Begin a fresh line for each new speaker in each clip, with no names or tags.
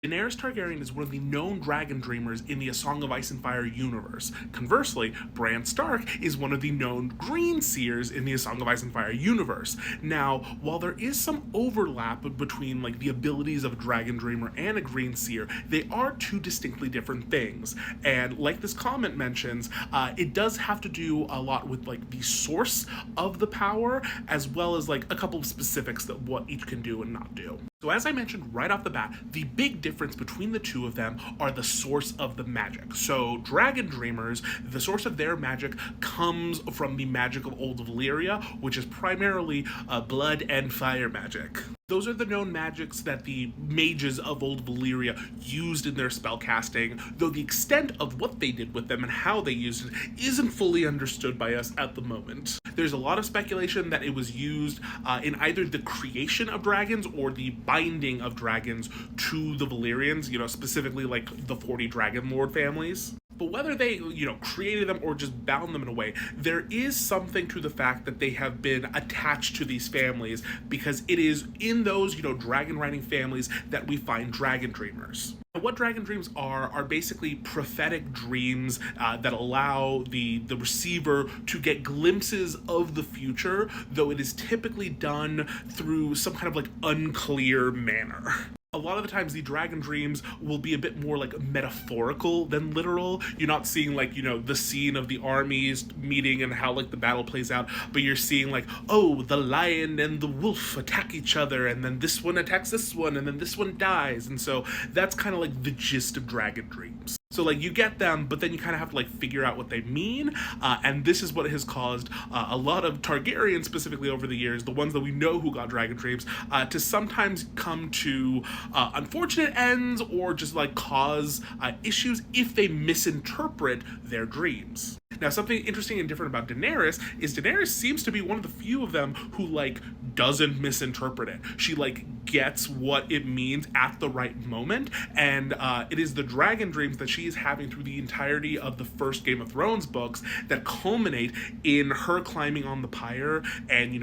Daenerys Targaryen is one of the known dragon dreamers in the A Song of Ice and Fire universe. Conversely, Bran Stark is one of the known Greenseers in the A Song of Ice and Fire universe. Now, while there is some overlap between like the abilities of a dragon dreamer and a Greenseer, they are two distinctly different things. And like this comment mentions, it does have to do a lot with like the source of the power, as well as like a couple of specifics that what each can do and not do. So as I mentioned right off the bat, the big difference between the two of them are the source of the magic. So dragon dreamers, the source of their magic comes from the magic of Old Valyria, which is primarily blood and fire magic. Those are the known magics that the mages of Old Valyria used in their spellcasting, though the extent of what they did with them and how they used it isn't fully understood by us at the moment. There's a lot of speculation that it was used in either the creation of dragons or the binding of dragons to the Valyrians, specifically like the 40 Dragon Lord families. But whether they, created them or just bound them in a way, there is something to the fact that they have been attached to these families, because it is in those, dragon riding families that we find dragon dreamers. What dragon dreams are basically prophetic dreams that allow the receiver to get glimpses of the future, though it is typically done through some kind of like unclear manner. A lot of the times the dragon dreams will be a bit more like metaphorical than literal. You're not seeing like, the scene of the armies meeting and how like the battle plays out, but you're seeing like, oh, the lion and the wolf attack each other, and then this one attacks this one, and then this one dies. And so that's kind of like the gist of dragon dreams. So like you get them, but then you kind of have to like figure out what they mean, and this is what has caused a lot of Targaryens specifically over the years, the ones that we know who got dragon dreams, to sometimes come to unfortunate ends or just like cause issues if they misinterpret their dreams. Now, something interesting and different about Daenerys is Daenerys seems to be one of the few of them who like doesn't misinterpret it. She like gets what it means at the right moment, and it is the dragon dreams that she is having through the entirety of the first Game of Thrones books that culminate in her climbing on the pyre and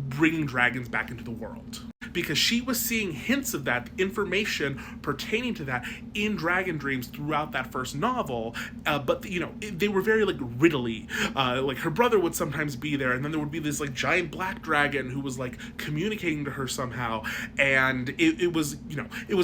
bringing dragons back into the world. Because she was seeing hints of that, information pertaining to that in dragon dreams throughout that first novel, but they were very like riddly. Like her brother would sometimes be there, and then there would be this like giant black dragon who was like communicating to her somehow, and it was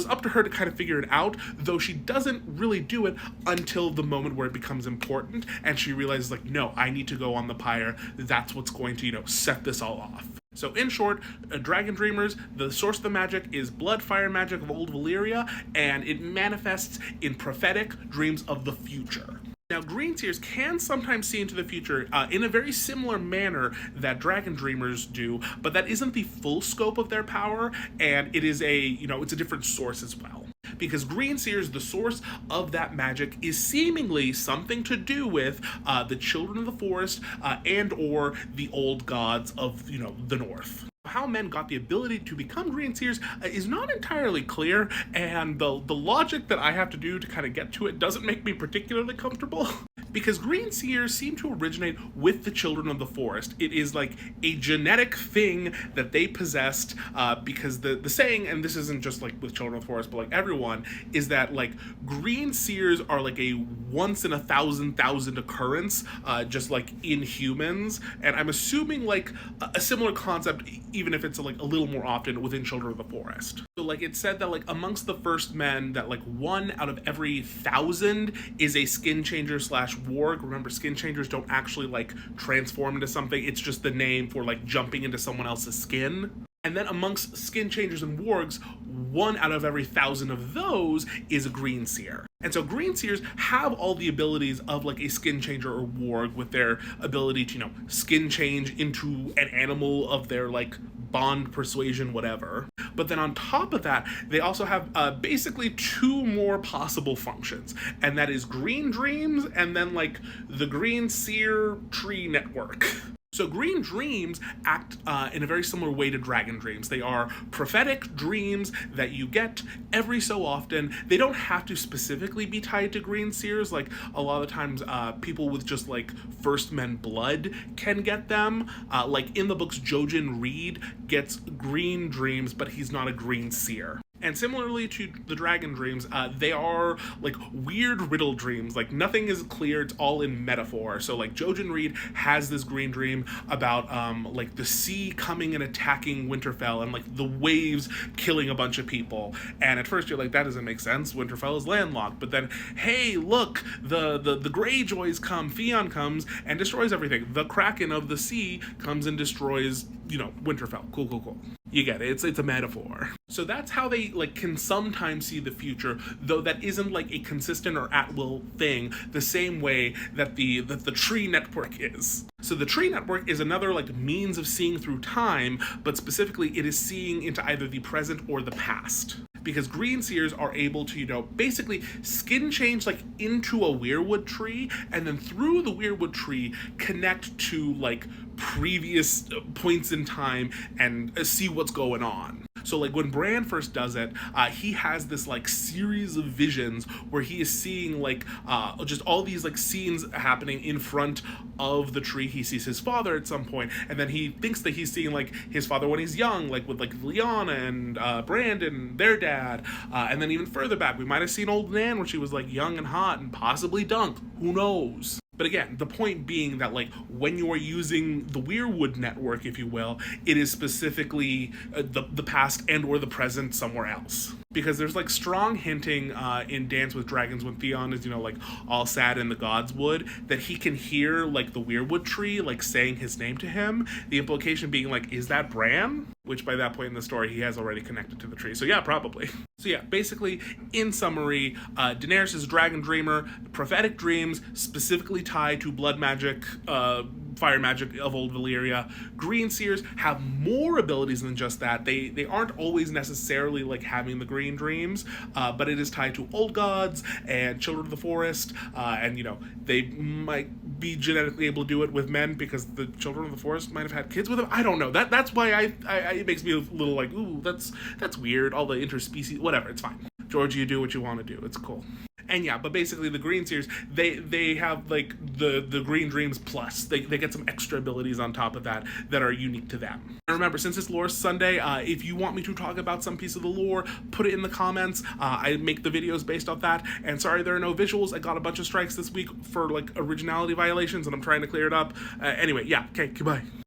up to her to kind of figure it out, though she doesn't really do it until the moment where it becomes important, and she realizes like, no, I need to go on the pyre. That's what's going to set this all off. So in short, dragon dreamers, the source of the magic is blood fire magic of Old Valyria, and it manifests in prophetic dreams of the future. Now, Greenseers can sometimes see into the future in a very similar manner that dragon dreamers do, but that isn't the full scope of their power, and it is it's a different source as well. Because Greenseers, the source of that magic, is seemingly something to do with the children of the forest and or the old gods of the north. How men got the ability to become Greenseers is not entirely clear, and the logic that I have to do to kind of get to it doesn't make me particularly comfortable. Because Greenseers seem to originate with the children of the forest. It is like a genetic thing that they possessed, because the saying, and this isn't just like with children of the forest, but like everyone, is that like Greenseers are like a once in a thousand occurrence, just like in humans. And I'm assuming like a similar concept, even if it's like a little more often within children of the forest. So like it's said that like amongst the first men that like 1 out of every 1,000 is a skin changer / warg. Remember, skin changers don't actually like transform into something. It's just the name for like jumping into someone else's skin. And then amongst skin changers and wargs, 1 out of every 1,000 of those is a Greenseer. And so Greenseers have all the abilities of like a skin changer or warg, with their ability to, skin change into an animal of their like bond, persuasion, whatever. But then on top of that, they also have basically 2 more possible functions, and that is green dreams and then like the Greenseer tree network. So green dreams act in a very similar way to dragon dreams. They are prophetic dreams that you get every so often. They don't have to specifically be tied to Greenseers. Like a lot of the times people with just like First Men blood can get them. Like in the books, Jojen Reed gets green dreams, but he's not a Greenseer. And similarly to the dragon dreams, they are like weird riddle dreams. Like nothing is clear; it's all in metaphor. So like Jojen Reed has this green dream about like the sea coming and attacking Winterfell and like the waves killing a bunch of people. And at first you're like, that doesn't make sense. Winterfell is landlocked. But then, hey, look, the Greyjoys come. Theon comes and destroys everything. The Kraken of the sea comes and destroys, Winterfell. Cool. You get it. It's a metaphor. So that's how they like can sometimes see the future, though that isn't like a consistent or at will thing the same way that the tree network is. So the tree network is another like means of seeing through time, but specifically it is seeing into either the present or the past. Because Greenseers are able to, basically skin change like into a weirwood tree, and then through the weirwood tree connect to like previous points in time and see what's going on. So like when Bran first does it, he has this like series of visions where he is seeing like just all these like scenes happening in front of the tree. He sees his father at some point, and then he thinks that he's seeing like his father when he's young, like with like Lyanna and Brandon, their dad, and then even further back, we might have seen old Nan when she was like young and hot, and possibly Dunk. Who knows? But again, the point being that like when you are using the Weirwood network, if you will, it is specifically the past and or the present somewhere else. Because there's like strong hinting in Dance with Dragons when Theon is, like all sad in the Godswood, that he can hear like the Weirwood tree like saying his name to him. The implication being like, is that Bran? Which by that point in the story, he has already connected to the tree. So yeah, probably. So yeah, basically, in summary, Daenerys is a dragon dreamer, prophetic dreams specifically tied to blood magic, fire magic of old Valyria. Greenseers have more abilities than just that. They aren't always necessarily like having the green dreams, but it is tied to old gods and children of the forest, and they might be genetically able to do it with men because the children of the forest might have had kids with them. I don't know. That's why I it makes me a little like, ooh, that's weird. All the interspecies, whatever. It's fine. George, you do what you want to do. It's cool. And yeah, but basically the Greenseers, they have like the green dreams plus. They get some extra abilities on top of that are unique to them. And remember, since it's Lore Sunday, if you want me to talk about some piece of the lore, put it in the comments. I make the videos based off that. And sorry there are no visuals. I got a bunch of strikes this week for like originality violations, and I'm trying to clear it up. Anyway, yeah, okay, goodbye.